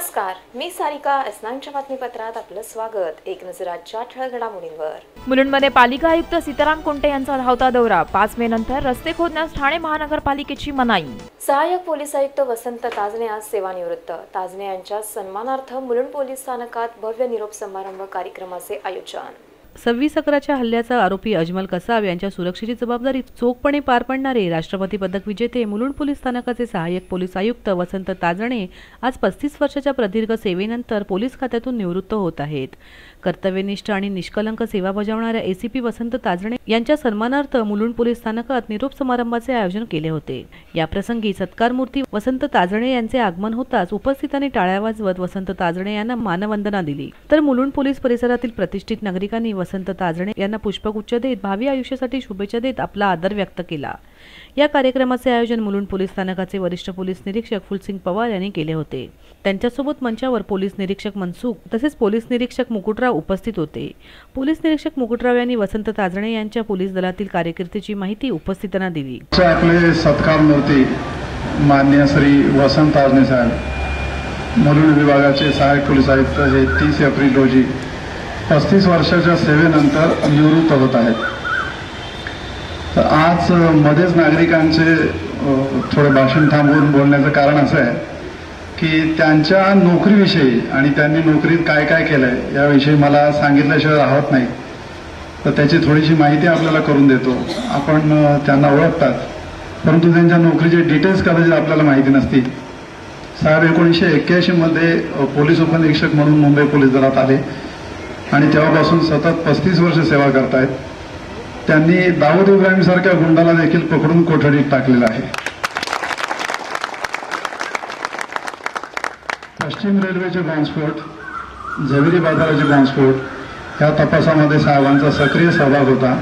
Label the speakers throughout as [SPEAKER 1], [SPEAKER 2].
[SPEAKER 1] नमस्कार, मी सारिका. एस9च्या बातमीपत्रात आपलं स्वागत. एक नजर आजच्या ठळक घडामोडींवर.
[SPEAKER 2] मुलुंडमध्ये पालिका आयुक्त सीताराम कुंटे यांचा धावता दौरा. 5 मे नंतर रस्ते खोदण्यास ठाणे महानगरपालिकेची मनाई.
[SPEAKER 1] सहाय्यक पोलीस आयुक्त वसंत ताजणे आज सेवानिवृत्त. ताजणे यांच्या सन्मानार्थ मुलुंड पोलीस स्थानकात भव्य निरोप समारंभ कार्यक्रमाचे आयोजन.
[SPEAKER 3] 26/11च्या हल्ल्याचा आरोपी अजमल कसाब यांच्या सुरक्षेची जबाबदारी चोखपणे पार पाडणारे राष्ट्रपती पदक विजेते मुलुंड पोलीस स्थानकाचे सहाय्यक पोलीस आयुक्त वसंत ताजणे आज 35 वर्षाच्या प्रदीर्घ सेवेनंतर पोलीस खात्यातून निवृत्त होत आहेत. कर्तव्यनिष्ठ आणि निष्कलंक सेवा बजावणाऱ्या एसीपी वसंत ताजणे यांच्या सन्मानार्थ मुलुंड पोलीस स्थानकात निरोप समारंभाचे आयोजन केले होते. याप्रसंगी सत्कारमूर्ती वसंत ताजणे यांचे आगमन होताच उपस्थितांनी टाळ्या वाजवत वसंत ताजणे यांना मानवंदना दिली. तर मुलुंड पोलीस परिसरातील प्रतिष्ठित नागरिकांनी वसंत ताजणे यांना पुष्पगुच्छ देत भावी आयुष्यासाठी शुभेच्छा देत आपला आदर व्यक्त केला. या कार्यक्रमाचे आयोजन मुलुंड पोलीस स्थानकाचे वरिष्ठ पोलीस निरीक्षक फुलसिंग पवार यांनी केले होते. त्यांच्यासोबत मंचावर पोलीस निरीक्षक मनसुख तसेच पोलीस निरीक्षक मुकुटराव उपस्थित होते. पोलीस निरीक्षक मुकुटराव यांनी वसंत ताजणे यांच्या पोलीस दलातील कारकिर्दीची माहिती उपस्थितांना दिली.
[SPEAKER 4] आपले सत्कारमूर्ती माननीय श्री वसंत ताजणे साहेब मुलुंड विभागाचे सहाय्यक पोलीस आयुक्त हे 30 एप्रिल रोजी 35 वर्षाच्या सेवेनंतर निवृत्त होत आहेत. तर आज मध्येच नागरिकांचे थोडे भाषण थांबवून बोलण्याचं कारण असं आहे की त्यांच्या नोकरीविषयी आणि त्यांनी नोकरीत काय काय केलंय याविषयी मला सांगितल्याशिवाय राहत नाही. तर त्याची थोडीशी माहिती आपल्याला करून देतो. आपण त्यांना ओळखतात, परंतु त्यांच्या नोकरीचे डिटेल्स कदाचित आपल्याला माहिती नसतील. साहेब 1981 मध्ये पोलीस उपनिरीक्षक म्हणून मुंबई पोलीस दलात आले आणि तेव्हापासून सतत 35 वर्ष सेवा करतायत. त्यांनी दाऊद इब्राहिम सारख्या गुंडाला देखील पकडून कोठडीत टाकलेलं आहे. पश्चिम रेल्वेचे बॉम्बस्फोट, झवेरी बाजाराचे बॉम्बस्फोट या तपासामध्ये साहेबांचा सक्रिय सहभाग होता.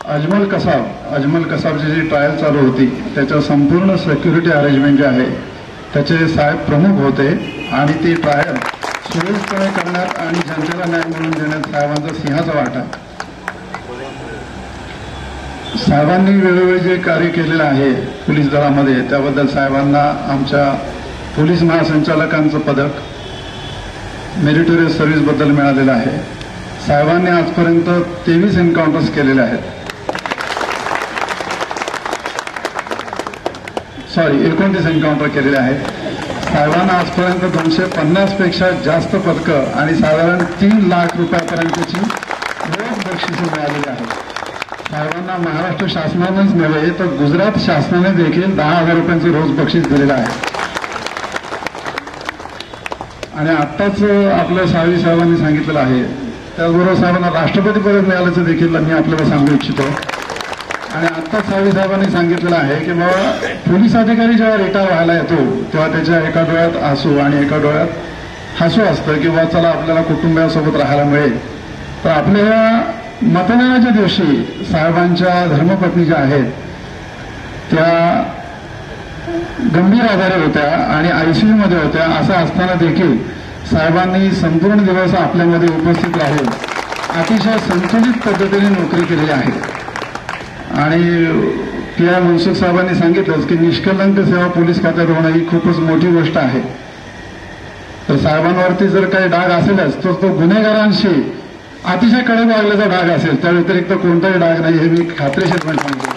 [SPEAKER 4] अजमल कसाबची जी ट्रायल चालू होती त्याच्या संपूर्ण सिक्युरिटी अरेंजमेंट जे आहे त्याचे साहेब प्रमुख होते आणि ती ट्रायल सुरळीतपणे करण्यात आणि जनतेला न्याय मिळवून देण्यात साहेबांचा सिंहाचा वाटा. साहेबांनी वेळोवेळी जे कार्य केलेलं आहे पोलीस दलामध्ये त्याबद्दल साहेबांना आमच्या पोलीस महासंचालकांचं पदक मेरिटोरियस सर्व्हिसबद्दल मिळालेलं आहे. साहेबांनी आजपर्यंत 23 एन्काउंटर्स केलेले आहेत. 29 एन्काउंटर केलेले आहेत. साहेबांना आजपर्यंत 250 पेक्षा जास्त पदकं आणि साधारण 3 लाख रुपयापर्यंतची रोख बक्षिसे मिळालेली आहेत. साहेबांना महाराष्ट्र शासनानेच नव्हे तर गुजरात शासनाने देखील 10,000 रुपयांचं रोज बक्षीस दिलेलं आहे. आणि आत्ताच आपल्या साहेबांनी सांगितलेलं आहे. त्याचबरोबर साहेबांना राष्ट्रपती पदक मिळाल्याचं देखील मी आपल्याला सांगू इच्छितो. आणि आत्ताच साहेबांनी सांगितलेलं आहे की बाबा पोलीस अधिकारी जेव्हा रिटायर व्हायला येतो तेव्हा त्याच्या एका डोळ्यात आसू आणि एका डोळ्यात हसू असतं किंवा चला आपल्याला कुटुंबियासोबत राहायला मिळेल. तर आपल्या या मतदानाच्या दिवशी साहेबांच्या धर्मपत्नी ज्या आहेत त्या गंभीर आजारी होत्या आणि ICU मध्ये होत्या. असं असताना देखील साहेबांनी संपूर्ण दिवस आपल्यामध्ये उपस्थित राहून अतिशय संतुलित पद्धतीने नोकरी केलेली आहे. आणि पी.आय. मनसुख साहेबांनी सांगितलंच की निष्कलंक सेवा पोलीस खात्यात होणं ही खूपच मोठी गोष्ट आहे. तर साहेबांवरती जर काही डाग असेलच तर तो गुन्हेगारांशी अतिशय कडक वागल्याचा डाग असेल. त्या व्यतिरिक्त कोणताही डाग नाही हे मी खात्रीशीरपणे सांगतो.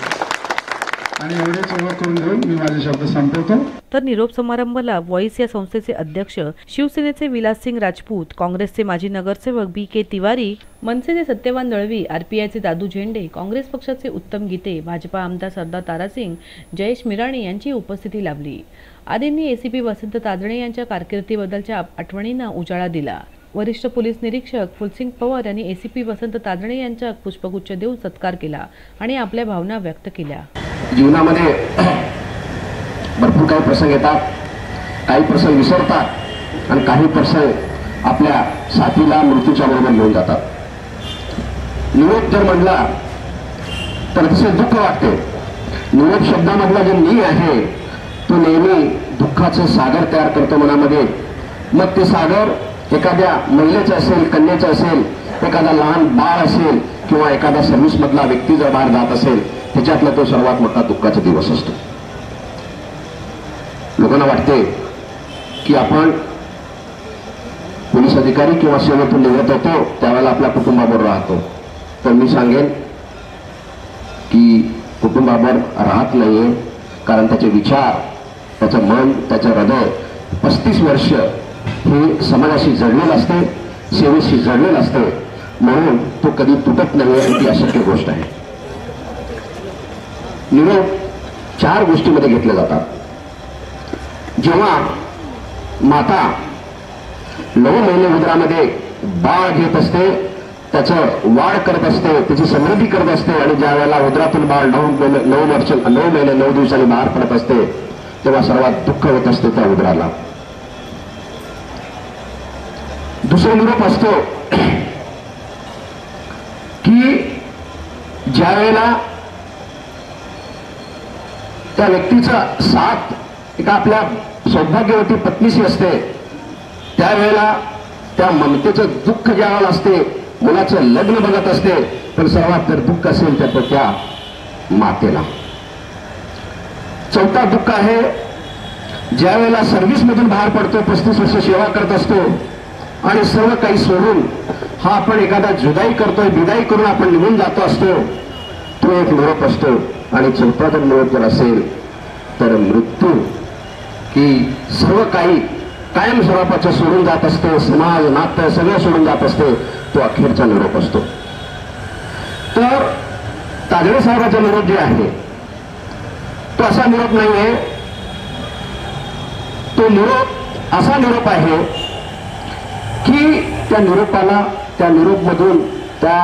[SPEAKER 4] आणि एवढेच ओळख करून घेऊन मी माझे शब्द संपवतो.
[SPEAKER 3] तर निरोप समारंभाला व्हॉइस या संस्थेचे अध्यक्ष शिवसेनेचे विलाससिंग राजपूत, काँग्रेसचे माजी नगरसेवक B.K. तिवारी, मनसेचे सत्यवान दळवी, RPIचे दादू झेंडे, काँग्रेस पक्षाचे उत्तम गीते, भाजपा आमदार सरदार तारासिंग, जयेश मिराणी यांची उपस्थिती लाभली. आदींनी एसीपी वसंत ताजणे यांच्या कारकिर्दीबद्दलच्या आठवणींना उजाळा दिला. वरिष्ठ पोलीस निरीक्षक फुलसिंग पवार यांनी एसीपी वसंत ताजणे यांचा पुष्पगुच्छ देऊन सत्कार केला आणि आपल्या भावना व्यक्त केल्या.
[SPEAKER 5] जीवनामध्ये भरपूर काही प्रसंग येतात, काही प्रसंग विसरतात आणि काही प्रसंग आपल्या साथीला मृत्यूच्या बरोबर घेऊन जातात. निरोप जर म्हणला तर अतिशय दुःख वाटते. निरोप शब्दामधला जो नी आहे तो नेहमी दुःखाचं सागर तयार करतो मनामध्ये. मग ते सागर एखाद्या महिलेचं असेल, कन्याचं असेल, एखादा लहान बाळ असेल किंवा एखादा सर्व्हिसमधला व्यक्ती जर बाहेर जात असेल त्याच्यातला तो सर्वात मोठा दुःखाचा दिवस असतो. लोकांना वाटते की आपण पोलीस अधिकारी किंवा सेवेतून निघत होतो त्यावेळेला आपल्या कुटुंबाबरोबर राहतो. पण मी सांगेन की कुटुंबाबरोबर राहत नाहीये, कारण त्याचे विचार, त्याचं मन, त्याचं हृदय 35 वर्ष हे समाजाशी जडलेलं असते, सेवेशी जडलेलं असते, म्हणून तो कधी तुटत नाही आणि ती अशक्य गोष्ट आहे. निरोप 4 गोष्टीमध्ये घेतले जातात. जेव्हा माता 9 महिने उदरामध्ये बाळ घेत असते, त्याचं वाढ करत असते, त्याची समृद्धी करत असते, आणि ज्या वेळेला उदरातून बाळ 9 महिने 9 दिवसांनी बाहेर पडत असते तेव्हा सर्वात दुःख होत असते त्या उदराला. दुसरा निरोप असतो की ज्या वेळेला त्या व्यक्तीचा साथ एका आपल्या सौभाग्यवती पत्नीशी असते, त्यावेळेला त्या ममतेचं दुःख ज्या वेळेला असते, मुलाचं लग्न बघत असते, पण सर्वात जर दुःख असेल तर त्या मातेला. चौथा दुःख आहे ज्या वेळेला सर्व्हिसमधून बाहेर पडतो, 35 वर्ष सेवा करत असतो आणि सर्व काही सोडून हा आपण एखादा जुदाई करतोय, विदाई करून आपण निघून जातो असतो, तो एक निरोप असतो. आणि चौथा जर निरोप जर असेल तर मृत्यू, की सर्व काही कायम स्वरूपाचं सोडून जात असते, समाज, नातं सगळं सोडून जात असते, तो अखेरचा निरोप असतो. तर ताजळे साहेबाचा निरोप जे आहे तो असा निरोप नाही आहे, तो निरोप असा निरोप आहे की त्या निरोपाला, त्या निरोपमधून, त्या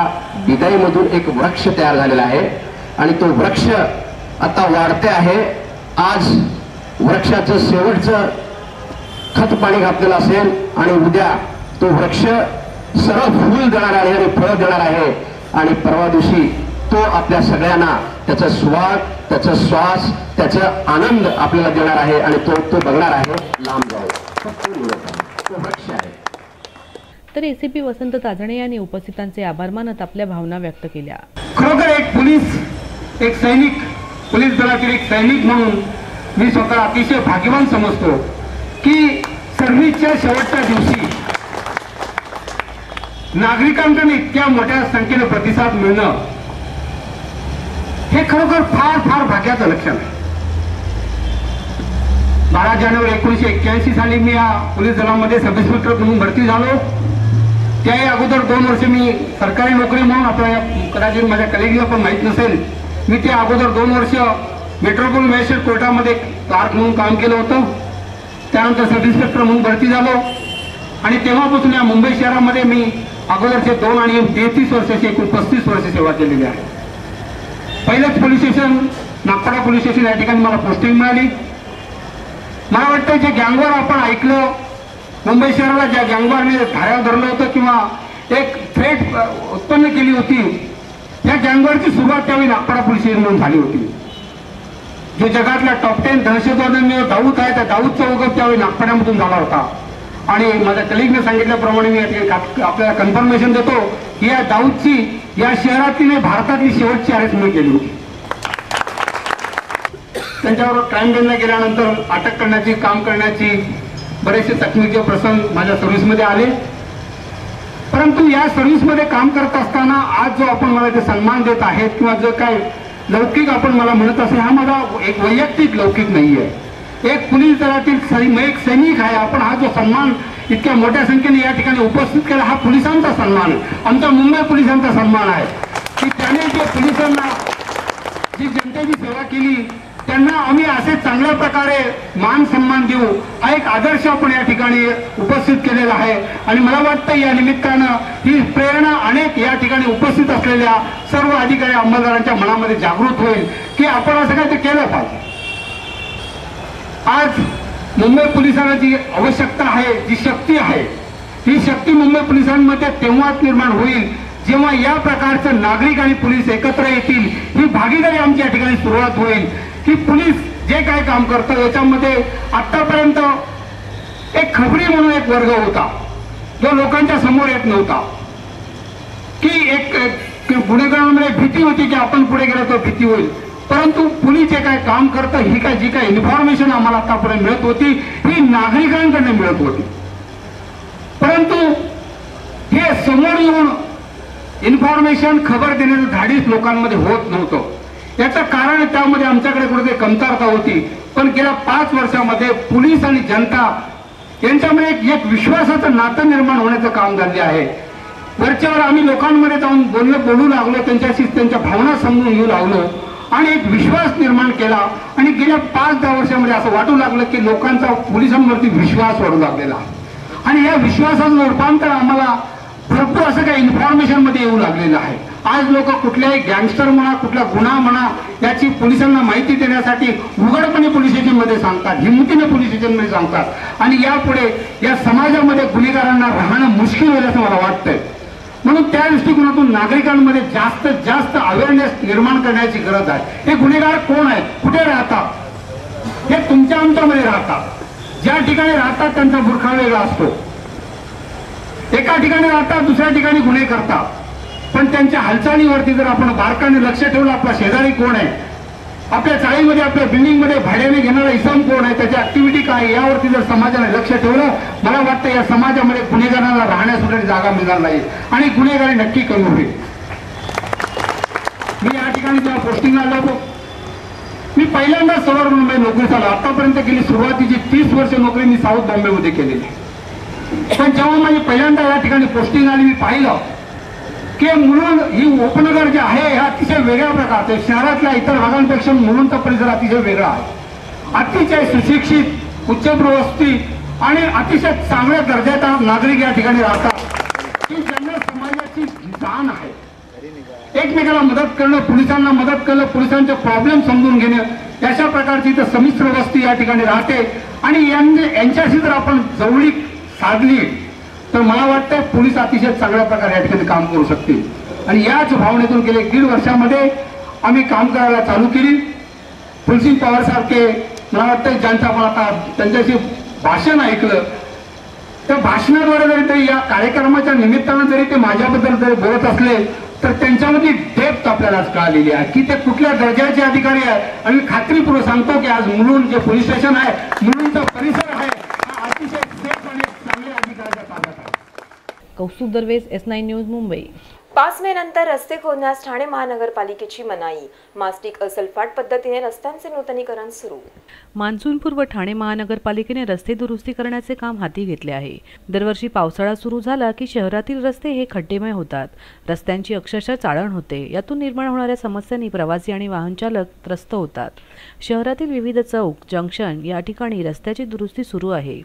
[SPEAKER 5] विदाईमधून एक वृक्ष तयार झालेला आहे आणि तो वृक्ष आता वाढते आहे. आज वृक्षाचं शेवटचं खत पाणी घातलेलं असेल आणि उद्या तो वृक्ष सरळ फूल देणार आहे आणि फळं देणार आहे, आणि परवा दिवशी तो आपल्या सगळ्यांना त्याचा स्वाद, त्याचा श्वास, त्याचा आनंद आपल्याला देणार आहे आणि तो बघणार आहे लांब जाऊ. तो वृक्ष आहे.
[SPEAKER 3] तर एसीपी वसंत ताजणे यांनी उपस्थितांचे आभार मानत आपल्या भावना व्यक्त केल्या.
[SPEAKER 6] खरोखर एक पोलीस, एक सैनिक, पोलीस दलातील एक सैनिक म्हणून मी स्वतः अतिशय भाग्यवान समजतो की सर्व्हिसच्या शेवटच्या दिवशी नागरिकांकडून इतक्या मोठ्या संख्येने प्रतिसाद मिळणं हे खरोखर फार फार भाग्याचं लक्षण आहे. 12 जानेवारी 1981 साली मी या पोलीस दलामध्ये सब इन्स्पेक्टर म्हणून भरती झालो. त्याही अगोदर 2 वर्ष मी सरकारी नोकरी म्हणून, आपल्या कदाचित माझ्या कलिगला पण माहीत नसेल, मी त्या अगोदर 2 वर्ष मेट्रोपोलिटन मॅजिस्ट्रेट कोर्टामध्ये क्लार्क म्हणून काम केलं होतं. त्यानंतर सब इन्स्पेक्टर म्हणून भरती झालो आणि तेव्हापासून या मुंबई शहरामध्ये मी अगोदरचे 2 आणि 33 वर्षाची एकूण 35 वर्ष सेवा केलेली आहे. पहिलंच police station Nagpada police station या ठिकाणी मला पोस्टिंग मिळाली. मला वाटतं जे गँगवर आपण ऐकलं, मुंबई शहराला ज्या गँगवरने धाऱ्यावर धरलं होतं किंवा एक थ्रेट उत्पन्न केली होती, या गँगवरची सुरुवात त्यावेळी नागपाडा पोलीस स्टेशनमधून झाली होती. जो जगातला टॉप 10 दहशतवाद्यांनी दाऊद आहे, त्या दाऊदचा उगम त्यावेळी नागपाड्यामधून झाला होता. आणि माझ्या कलिगने सांगितल्याप्रमाणे मी आपल्याला कन्फर्मेशन देतो की या दाऊदची या शहरातील भारतातली शेवटची अरेस्टमेंट केली होती. त्यांच्यावर क्राईम ब्रँचला गेल्यानंतर अटक करण्याची, काम करण्याची बरेचसे तकनीकीचे प्रसंग माझ्या सर्व्हिसमध्ये आले. परंतु या सर्व्हिसमध्ये काम करत असताना आज जो आपण मला जे सन्मान देत आहेत किंवा जो काय लौकिक आपण मला म्हणत असेल, हा माझा एक वैयक्तिक लौकिक नाही आहे. एक पोलीस दलातील एक सैनिक आहे. आपण हा जो सन्मान इतक्या मोठ्या संख्येने या ठिकाणी उपस्थित केला, हा पोलिसांचा सन्मान आहे, आमच्या मुंबई पोलिसांचा सन्मान आहे की त्याने जे पोलिसांना जी जनतेची सेवा केली त्यांना आम्ही असे चांगल्या प्रकारे मान सन्मान देऊ, हा एक आदर्श आपण या ठिकाणी उपस्थित केलेला आहे. आणि मला वाटतं या निमित्तानं ही प्रेरणा अनेक या ठिकाणी उपस्थित असलेल्या सर्व अधिकारी अंमलदारांच्या मनामध्ये जागृत होईल की आपण असं काय ते केलं पाहिजे. आज मुंबई पोलिसांना जी आवश्यकता आहे, जी शक्ती आहे, ही शक्ती मुंबई पोलिसांमध्ये तेव्हाच निर्माण होईल जेव्हा या प्रकारचं नागरिक आणि पोलीस एकत्र येतील. ही भागीदारी आमची या ठिकाणी सुरुवात होईल की पोलीस जे काय काम करतं याच्यामध्ये आतापर्यंत एक खबरी म्हणून एक वर्ग होता जो लोकांच्या समोर येत नव्हता, की एक गुन्हेगारांमध्ये भीती होती की आपण पुढे गेलो तर भीती होईल. परंतु पोलीस जे काय काम करतं, ही काय जी काय इन्फॉर्मेशन आम्हाला आतापर्यंत मिळत होती ही नागरिकांकडे मिळत होती. परंतु हे समोर येऊन इन्फॉर्मेशन खबर देण्याचं धाडीच लोकांमध्ये होत नव्हतं. याचं कारण त्यामध्ये आमच्याकडे कुठे कमतरता होती. पण गेल्या 5 वर्षामध्ये पोलीस आणि जनता यांच्यामध्ये एक विश्वासाचं नातं निर्माण होण्याचं काम झाले आहे. वरच्यावर आम्ही लोकांमध्ये जाऊन बोलू लागलो, त्यांच्याशी त्यांच्या भावना समजून घेऊ लागलो आणि एक विश्वास निर्माण केला. आणि गेल्या 5-10 वर्षामध्ये असं वाटू लागलं की लोकांचा पोलिसांवरती विश्वास वाढू लागलेला. आणि या विश्वासाचं रूपांतर आम्हाला भरपूर असं काही इन्फॉर्मेशन मध्ये येऊ लागलेलं आहे. आज लोक कुठल्याही गँगस्टर म्हणा, कुठला गुन्हा म्हणा, याची पोलिसांना माहिती देण्यासाठी उघडपणे पोलीस स्टेशनमध्ये सांगतात, हिमतीने पोलीस स्टेशनमध्ये सांगतात. आणि यापुढे या समाजामध्ये गुन्हेगारांना राहणं मुश्किल होईल असं मला वाटतंय. म्हणून त्या दृष्टिकोनातून नागरिकांमध्ये जास्तीत जास्त अवेअरनेस निर्माण करण्याची गरज आहे. हे गुन्हेगार कोण आहेत, कुठे राहतात, हे तुमच्या आमच्यामध्ये राहतात. ज्या ठिकाणी राहतात त्यांचा बुरखा वेगळा असतो. एका ठिकाणी राहतात, दुसऱ्या ठिकाणी गुन्हे करतात. पण त्यांच्या हालचालीवरती जर आपण बारकाने लक्ष ठेवलं, आपला शेजारी कोण आहे, आपल्या चाळीमध्ये आपल्या बिल्डिंगमध्ये भाड्याने घेणारा इसम कोण आहे, त्याची ऍक्टिव्हिटी काय, यावरती जर समाजाने लक्ष ठेवलं, मला वाटतं या समाजामध्ये गुन्हेगारांना राहण्यासाठी जागा मिळणार नाही आणि गुन्हेगारी नक्की कमी होईल. मी या ठिकाणी जेव्हा पोस्टिंगला आलो होतो, मी पहिल्यांदा सवार मुंबई नोकरीस आलो. आतापर्यंत गेली सुरुवातीची 30 वर्ष नोकरी मी साऊथ बॉम्बेमध्ये केलेली. पण जेव्हा माझी पहिल्यांदा या ठिकाणी पोस्टिंग आली, मी पाहिलं की मुलुंड ही उपनगर जे आहे हे अतिशय वेगळ्या प्रकारचे, शहरातल्या इतर भागांपेक्षा मुलुंडचा परिसर अतिशय वेगळा आहे. अतिशय सुशिक्षित, उच्चप्रवस्ती आणि अतिशय चांगल्या दर्जाचा नागरिक या ठिकाणी राहतात की ज्यांना समाजाची जाण आहे. एकमेकाला मदत करणं, पोलिसांना मदत करणं, पोलिसांचे प्रॉब्लेम समजून घेणं, अशा प्रकारची इथं संमिश्र वस्ती या ठिकाणी राहते. आणि यांच्याशी जर आपण जवळीक साधली तर मला वाटतं पोलीस अतिशय चांगल्या प्रकारे या ठिकाणी काम करू शकतील. आणि याच भावनेतून गेले 1.5 वर्षामध्ये आम्ही काम करायला चालू केली. पुलसिंग पवार सारखे मला वाटतं ज्यांचं आपण आता त्यांच्याशी भाषण ऐकलं, त्या भाषणाद्वारे जरी ते या कार्यक्रमाच्या निमित्तानं जरी ते माझ्याबद्दल जरी बोलत असले तर त्यांच्यामध्ये डेप्थ आपल्याला कळालेली आहे की ते कुठल्या दर्जाचे अधिकारी आहेत. आणि मी खात्रीपूर्वक सांगतो की आज मुलुंड जे पोलीस स्टेशन आहे, मुलुंडचा परिसर आहे, हा अतिशय सेफ आणि चांगल्या अधिकाऱ्याच्या ताब्यात आहे.
[SPEAKER 3] Kaustubh Darwej, S9 news, Mumbai.
[SPEAKER 1] 5 May नंतर रस्ते खोदण्यास ठाणे महानगरपालिकेची मनाई. मास्टिक असल्फाट पद्धतीने रस्त्यांचे नूतनीकरण सुरू.
[SPEAKER 3] मान्सूनपूर्व ठाणे महानगरपालिकेने रस्ते दुरुस्ती करण्याचे काम हाती घेतले आहे. दरवर्षी पावसाळा सुरू झाला की शहरातील रस्ते हे खड्डेमय होतात. रस्त्यांची अक्षरशः चाळण होते. यातून निर्माण होणाऱ्या समस्यांनी प्रवासी आणि वाहन चालक त्रस्त होतात. शहरातील विविध चौक, जंक्शन या ठिकाणी रस्त्याची दुरुस्ती सुरू आहे.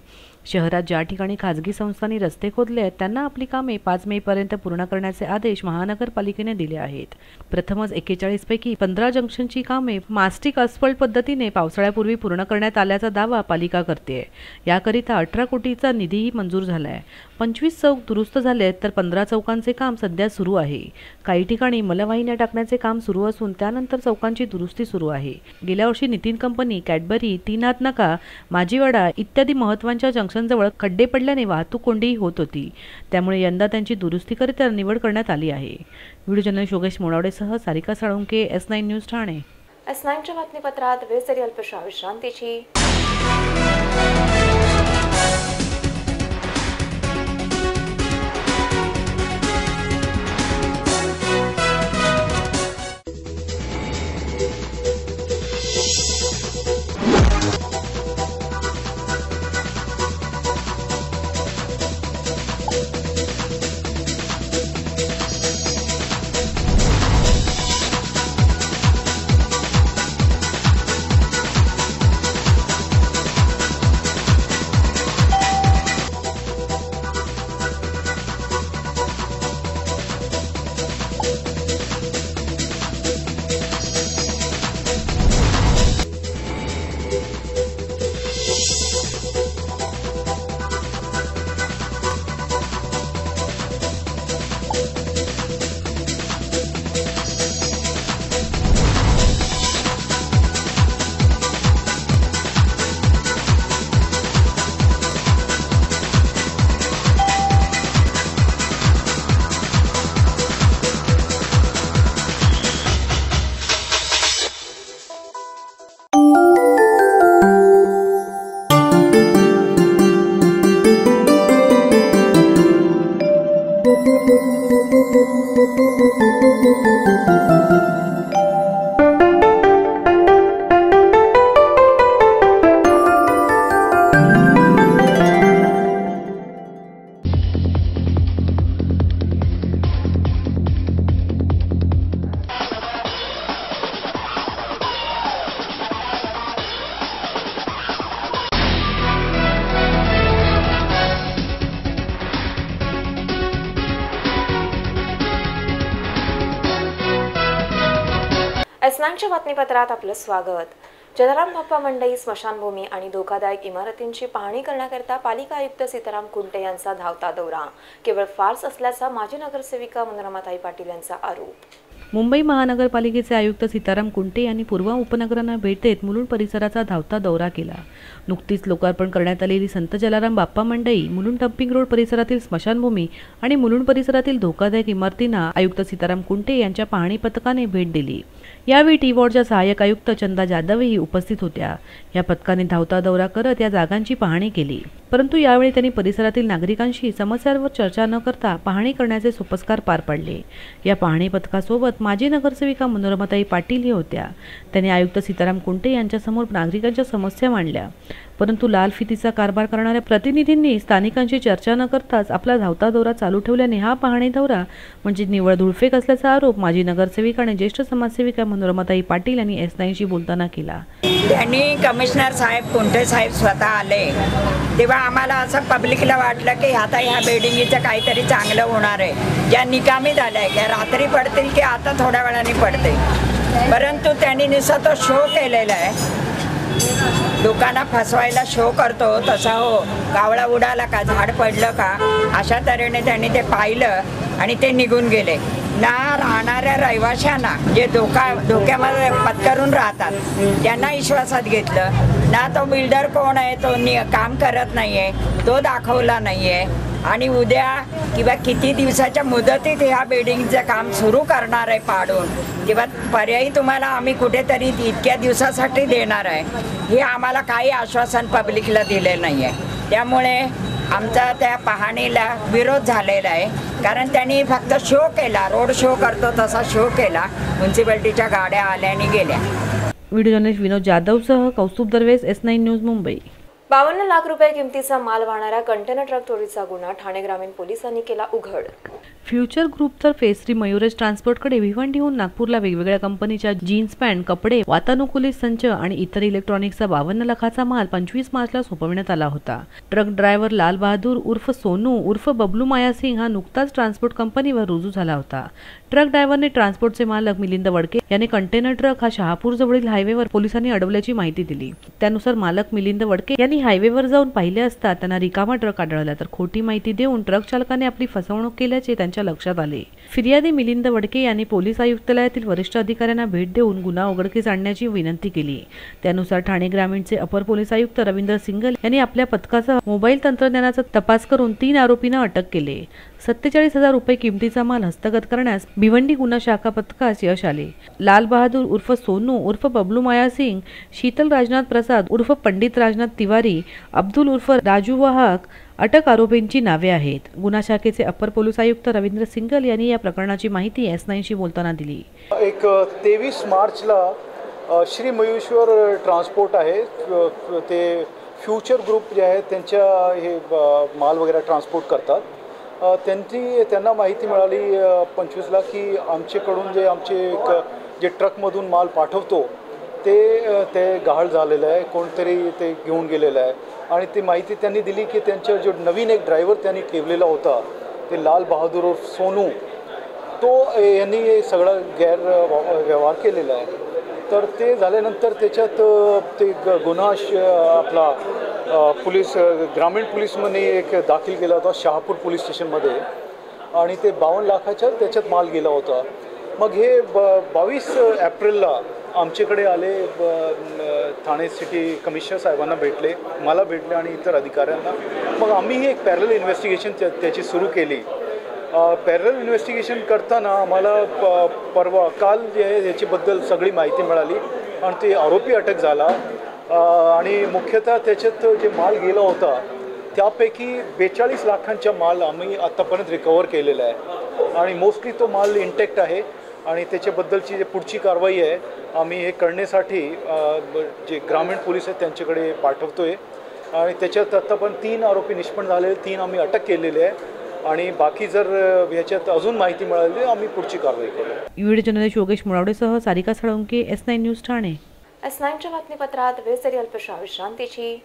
[SPEAKER 3] शहरात ज्या ठिकाणी खाजगी संस्थांनी रस्ते खोदले आहेत त्यांना आपली कामे 5 मे पर्यंत पूर्ण करण्याचे आदेश महानगरपालिकेने दिले आहेत. प्रथमच 41 पैकी 15 जंक्शनची कामे मास्टिक अस्फल्ट पद्धतीने पावसाळ्यापूर्वी पूर्ण करण्यात आल्याचा दावा पालिका करते. याकरिता 18 कोटीचा निधीही मंजूर झाला आहे. 25 चौक दुरुस्त झाले तर 15 चौकांचे काम सध्या सुरू आहे. काही ठिकाणी मलवाहिन्या टाकण्याचे काम सुरू असून त्यानंतर चौकांची दुरुस्ती सुरू आहे. गेल्या वर्षी नितीन कंपनी, कॅडबरी, 3 हात नाका, माजीवाडा इत्यादी महत्त्वाच्या जंक्शनजवळ खड्डे पडल्याने वाहतूक कोंडी होत होती. त्यामुळे यंदा त्यांची दुरुस्तीकरिता निवड करण्यात आली आहे. व्हिडिओ जर्नलिस्ट योगेश मोडावडेसह सारिका साळुंके, S9 न्यूज, ठाणे.
[SPEAKER 1] S9च्या बातमीपत्रात वेळ झाली अल्पशा विश्रांतीची. एसनानच्या बातमीपत्रात आपलं स्वागत. जलाराम बाप्पा मंडई, स्मशानभूमी आणि धोकादायक इमारतींची पाहणी करण्याकरता पालिका आयुक्त सीताराम कुंटे यांचा धावता दौरा केवळ फार्स असल्याचा माजी नगरसेविका मनोरमाताई पाटील यांचा आरोप.
[SPEAKER 3] मुंबई महानगरपालिकेचे आयुक्त सीताराम कुंटे यांनी पूर्व उपनगरांना भेट देत मुलुंड परिसराचा धावता दौरा केला. नुकतीच लोकार्पण करण्यात आलेली संत जलाराम बाप्पा मंडई, मुलुंड डम्पिंग रोड परिसरातील स्मशानभूमी आणि मुलुंड परिसरातील धोकादायक इमारतींना आयुक्त सीताराम कुंटे यांच्या पाहणी पथकाने भेट दिली. यावेळी टी वॉर्डच्या सहाय्यक आयुक्त चंदा जाधवही उपस्थित होत्या. या पथकाने धावता दौरा करत या जागांची पाहणी केली, परंतु यावेळी त्यांनी परिसरातील नागरिकांशी समस्यांवर चर्चा न करता पाहणी करण्याचे सोपस्कार पार पाडले. या पाहणी पथकासोबत माजी नगरसेविका मनोरमाताई पाटील होत्या. त्यांनी आयुक्त सीताराम कुंटे यांच्यासमोर नागरिकांच्या समस्या मांडल्या, परंतु लाल फितीचा कारभार करणाऱ्या प्रतिनिधींनी स्थानिकांशी चर्चा न करताच आपला धावता दौरा चालू ठेवल्याने हा पाहणी दौरा म्हणजे निव्वळ धुळफेक असल्याचा आरोप माजी नगरसेविका आणि ज्येष्ठ समाजसेविका मनोरमाताई पाटील यांनी S9शी बोलताना केला.
[SPEAKER 7] त्यांनी कमिशनर साहेब, कुंटे साहेब स्वतः आले तेव्हा आम्हाला असं पब्लिकला वाटलं की आता ह्या बिल्डिंगचं काहीतरी चांगलं होणार आहे, ज्या निकामी झाल्या आहे, रात्री पडतील की आता थोड्या वेळाने पडते. परंतु त्यांनी नुसता तो शो केलेला आहे. लोकांना फसवायला शो करतो तसा हो, कावळा उडाला का, झाड पडलं का, अशा तऱ्हेने त्यांनी ते पाहिलं आणि ते निघून गेले. ना राहणाऱ्या रहिवाशांना जे धोक्यामध्ये पत्करून राहतात त्यांना विश्वासात घेतलं ना. तो बिल्डर कोण आहे, तो काम करत नाही आहे, तो दाखवला नाही आहे. आणि उद्या किंवा किती दिवसाच्या मुदतीत ह्या बिल्डिंगचं काम सुरू करणार आहे पाडून, किंवा पर्यायी तुम्हाला आम्ही कुठेतरी इतक्या दिवसासाठी देणार आहे, हे आम्हाला काही आश्वासन पब्लिकला दिले नाही आहे. त्यामुळे आमचा त्या पाहणीला विरोध झालेला आहे. कारण त्यांनी फक्त शो केला, रोड शो करतो तसा शो केला. म्युन्सिपाल्टीच्या गाड्या आल्या आणि गेल्या.
[SPEAKER 3] व्हिडिओ जर्नलिस्ट विनोद जाधवसह कौस्तुभ दरवेस, S9 न्यूज, मुंबई.
[SPEAKER 1] 52 लाख रुपये किमतीचा माल वाहणाऱ्या कंटेनर ट्रक चोरीचा गुन्हा ठाणे ग्रामीण पोलिसांनी केला उघड.
[SPEAKER 3] फ्युचर ग्रुपतर्फे श्री मयुरेश ट्रान्सपोर्टकडे भिवंडीहून नागपूरला वेगवेगळ्या कंपनीच्या जीन्स पॅन्ट, कपडे, वातानुकूलित संच आणि इतर इलेक्ट्रॉनिक्सचा 52 लाखाचा माल 25 मार्चला सोपविण्यात आला होता. ट्रक ड्रायव्हर लाल बहादूर उर्फ सोनू उर्फ बबलू माया सिंग हा नुकताच ट्रान्सपोर्ट कंपनीवर रुजू झाला होता. ट्रक ड्रायव्हरने ट्रान्सपोर्टचे मालक मिलिंद वडके यांनी कंटेनर ट्रक हा शहापूर जवळील हायवेवर पोलिसांनी अडवल्याची माहिती दिली. त्यानुसार मालक मिलिंद वडके यांनी हायवेवर जाऊन पाहिले असता त्यांना रिकामा ट्रक आढळला, तर खोटी माहिती देऊन ट्रक चालकाने आपली फसवणूक केल्याचे त्यांच्या लक्षात आले. फिर्यादी मिलिंद वडके यांनी पोलीस आयुक्तालयातील वरिष्ठ अधिकाऱ्यांना भेट देऊन गुन्हा उघडकीस आणण्याची विनंती केली. त्यानुसार ठाणे ग्रामीणचे अपर पोलीस आयुक्त रवींद्र सिंगल यांनी आपल्या पथकासह मोबाईल तंत्रज्ञानाचा तपास करून 3 आरोपींना अटक केली. 47,000 रुपये किमतीचा माल हस्तगत करण्यास भिवंडी गुन्हा शाखा पथकास यश आले. लाल बहादूर उर्फ सोनू उर्फ बबलू माया सिंग, शीतल राजनाथ प्रसाद उर्फ पंडित राजनाथ तिवारी, अब्दुल उर्फ राजू वाहक अटक आरोपींची नावे आहेत. गुन्हा शाखेचे अपर पोलीस आयुक्त रवींद्र सिंगल यांनी या प्रकरणाची माहिती S9शी बोलताना दिली.
[SPEAKER 8] एक 23 मार्चला श्री मयुरेश्वर ट्रान्सपोर्ट आहे, ते फ्युचर ग्रुप जे आहे त्यांच्या हे माल वगैरे ट्रान्सपोर्ट करतात. त्यांना माहिती मिळाली 25 लाख की आमच्याकडून जे ट्रकमधून माल पाठवतो ते गहाळ झालेलं आहे, कोणतरी ते घेऊन गेलेलं आहे. आणि ती माहिती त्यांनी दिली की त्यांच्या जो नवीन एक ड्रायव्हर त्यांनी ठेवलेला होता ते लाल बहादूर सोनू, तो यांनी सगळा व्यवहार केलेला आहे. तर ते झाल्यानंतर त्याच्यात ते गुन्हा आपला पोलीस ग्रामीण पोलीसमध्ये एक दाखल केला होता शहापूर पोलीस स्टेशनमध्ये, आणि ते 52 लाखाच्या त्याच्यात माल गेला होता. मग हे 22 एप्रिलला आमच्याकडे आले, ठाणे सिटी कमिशनर साहेबांना भेटले, मला भेटले आणि इतर अधिकाऱ्यांना. मग आम्ही एक पॅरल इन्व्हेस्टिगेशन त्याची सुरू केली. पॅरल इन्व्हेस्टिगेशन करताना आम्हाला काल जे आहे याच्याबद्दल सगळी माहिती मिळाली आणि ते आरोपी अटक झाला. आणि मुख्यतः त्याच्यात जे माल गेला होता त्यापैकी 42 लाखांचा माल आम्ही आत्तापर्यंत रिकवर केलेला आहे आणि मोस्टली तो माल इंटॅक्ट आहे आणि त्याच्याबद्दलची जे पुढची कारवाई आहे आम्ही हे करण्यासाठी जे ग्रामीण पोलीस आहेत त्यांच्याकडे पाठवतो आहे आणि त्याच्यात आत्तापर्यंत 3 आरोपी निष्पन्न झालेले, 3 आम्ही अटक केलेले आहे आणि बाकी जर ह्याच्यात अजून माहिती मिळाली आम्ही पुढची कारवाई करू.
[SPEAKER 3] व्हिडिओ जर्नलिस्ट योगेश मुळावडेसह सारिका साळुंके, S9 न्यूज ठाणे.
[SPEAKER 1] S9च्या बातमीपत्रात वेळ तरी अल्पशा विश्रांतीची.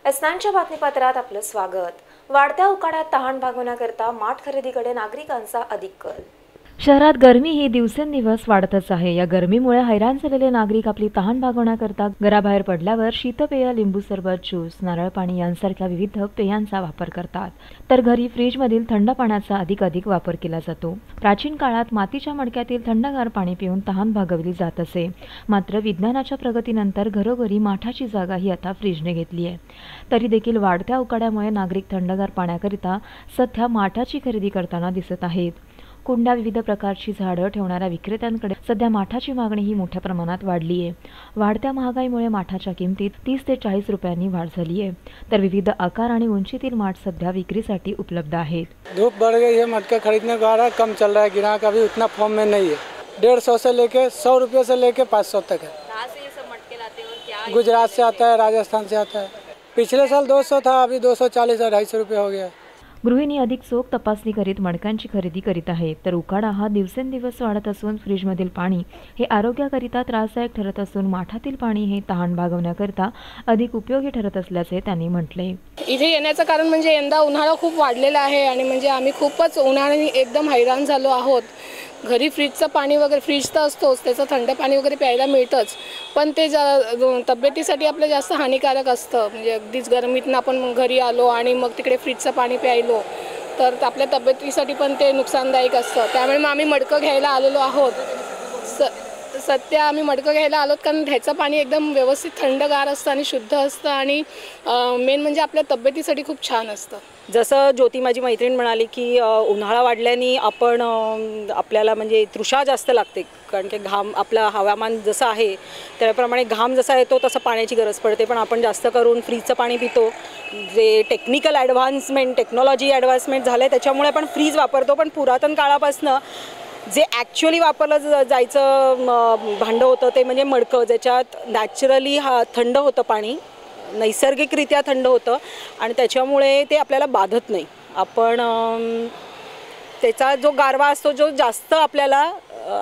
[SPEAKER 1] S9च्या बातमीपत्रात आपलं स्वागत. वाढत्या उकाड्यात तहान भागवण्याकरता माठ खरेदीकडे नागरिकांचा अधिक कल.
[SPEAKER 2] शहरात गरमी ही दिवसेंदिवस वाढतच आहे. या गरमीमुळे हैराण झालेले नागरिक आपली तहान भागवण्याकरता घराबाहेर पडल्यावर शीतपेय, लिंबू सरबत, ज्यूस, नारळ पाणी यांसारख्या विविध पेयांचा वापर करतात. तर घरी फ्रीजमधील थंड पाण्याचा अधिक वापर केला जातो. प्राचीन काळात मातीच्या मडक्यातील थंडगार पाणी पिऊन तहान भागवली जात असे. मात्र विज्ञानाच्या प्रगतीनंतर घरोघरी माठाची जागा ही आता फ्रीजने घेतली आहे. तरी देखील वाढत्या उकाड्यामुळे नागरिक थंडगार पाण्याकरिता सध्या माठाची खरेदी करताना दिसत आहेत. कुंड्या, विविध प्रकारची झाडं ठेवणाऱ्या विक्रेत्यांकडे सध्या माठाची मागणी ही मोठ्या प्रमाणात वाढली आहे. वाढत्या महागाईमुळे माठाच्या किमतीत 30 ते 40 रुपयांनी वाढ झाली आहे. तर विविध आकार आणि उंचीतील माठ सध्या विक्रीसाठी उपलब्ध आहेत.
[SPEAKER 9] धूप बढ़ गई है, मटका खरीदने का रहा कम चल रहा है, ग्राहक अभी उतना फॉर्म में नहीं है. 150 से लेके 100 रुपये से लेके 500 तक है.
[SPEAKER 1] कहाँ से ये सब मटके लाते हो और क्या?
[SPEAKER 9] गुजरात से आता है, राजस्थान से आता है. पिछले साल 200 था, अभी 240 और 250 रुपये हो गया.
[SPEAKER 2] गृहिणी अधिक चोख तपासणी करीत मडक्यांची खरेदी करीत आहेत. तर उकाडा हा दिवसेंदिवस वाढत असून फ्रीजमधील पाणी हे आरोग्याकरिता त्रासदायक ठरत असून माठातील पाणी हे तहान भागवण्याकरिता अधिक उपयोगी ठरत असल्याचे त्यांनी म्हटले.
[SPEAKER 10] इथे येण्याचं कारण म्हणजे यंदा उन्हाळा खूप वाढलेला आहे आणि म्हणजे आम्ही खूपच उन्हाळ्याने एकदम हैराण झालो आहोत. घरी फ्रीजचं पाणी वगैरे, फ्रीज तर असतोच, त्याचं थंड पाणी वगैरे प्यायला मिळतंच, पण ते तब्येतीसाठी आपलं जास्त हानिकारक असतं. म्हणजे अगदीच गरमीतनं आपण घरी आलो आणि मग तिकडे फ्रीजचं पाणी प्यायलो तर आपल्या तब्येतीसाठी पण ते नुकसानदायक असतं. त्यामुळे मग आम्ही मडकं घ्यायला आलेलो आहोत. सध्या आम्ही मडकं घ्यायला आलोत कारण ह्याचं पाणी एकदम व्यवस्थित थंडगार असतं आणि शुद्ध असतं आणि मेन म्हणजे आपल्या तब्येतीसाठी खूप छान असतं.
[SPEAKER 11] जसं ज्योती माझी मैत्रीण म्हणाली की उन्हाळा वाढल्याने आपल्याला म्हणजे तृषा जास्त लागते, कारण की घाम, आपलं हवामान जसं आहे त्याप्रमाणे घाम जसा येतो तसं पाण्याची गरज पडते. पण आपण जास्त करून फ्रीजचं पाणी पितो. जे टेक्नॉलॉजी ॲडव्हान्समेंट झालं आहे त्याच्यामुळे आपण फ्रीज वापरतो. पण पुरातन काळापासून जे ॲक्च्युअली वापरलं जायचं भांडं होतं ते म्हणजे मडकं, ज्याच्यात नॅचरली थंड होतं पाणी, नैसर्गिकरित्या थंड होतं आणि त्याच्यामुळे ते आपल्याला बाधत नाही. आपण त्याचा जो गारवा असतो जो जास्त आपल्याला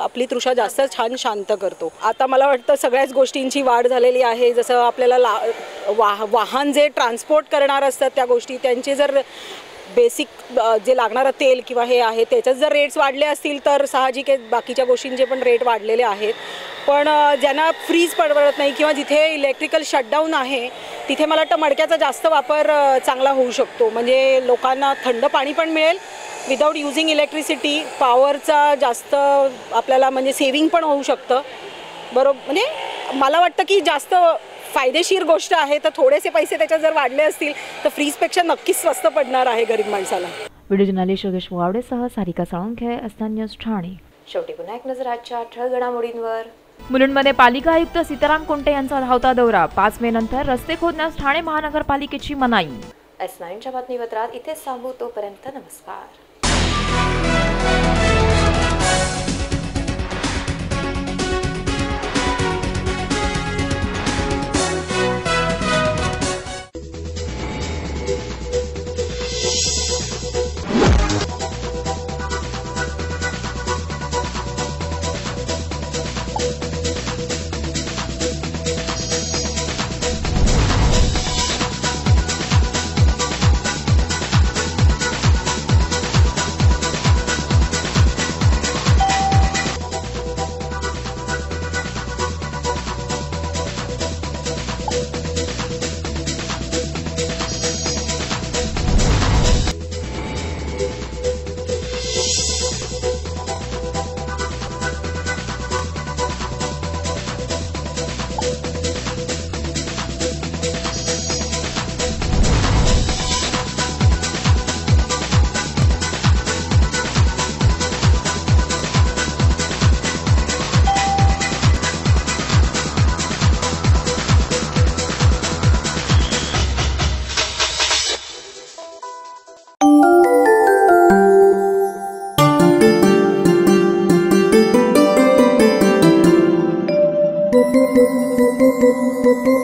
[SPEAKER 11] आपली तृषा जास्त छान शांत करतो. आता मला वाटतं सगळ्याच गोष्टींची वाढ झालेली आहे. जसं आपल्याला वाहन जे ट्रान्सपोर्ट करणार असतात त्या गोष्टी, त्यांचे जर बेसिक जे लागणारं तेल किंवा हे आहे त्याच्यात जर रेट्स वाढले असतील तर साहजिक आहे बाकीच्या गोष्टींचे पण रेट वाढलेले आहेत. पण ज्यांना फ्रीज परवडत नाही किंवा जिथे इलेक्ट्रिकल शटडाऊन आहे तिथे मला वाटतं मडक्याचा जास्त वापर चांगला होऊ शकतो. म्हणजे लोकांना थंड पाणी पण मिळेल विदाऊट युझिंग इलेक्ट्रिसिटी. पॉवरचा जास्त आपल्याला म्हणजे सेव्हिंग पण होऊ शकतं. बरोबर, म्हणजे मला वाटतं की जास्त फायदेशीर गोष्ट आहे. तर थोडेसे पैसे त्याच्यात जर वाढले असतील तर फ्रीजपेक्षा नक्कीच स्वस्त पडणार आहे गरीब माणसाला.
[SPEAKER 2] व्हिडिओ जर्नलिस्ट योगेश वावडेसह सारिका साळुंखे, अस्तान न्यूज ठाणे.
[SPEAKER 1] शेवटी पुन्हा एक नजर आजच्या ठळक घडामोडींवर.
[SPEAKER 2] मुलुंडमध्ये पालिका आयुक्त सीताराम कुंटे यांचा धावता दौरा. 5 मे नंतर रस्ते खोदण्यास ठाणे महानगरपालिकेची मनाई.
[SPEAKER 1] S9च्या बातमीपत्रात इथेच थांबू. तोपर्यंत नमस्कार.
[SPEAKER 12] Thank you.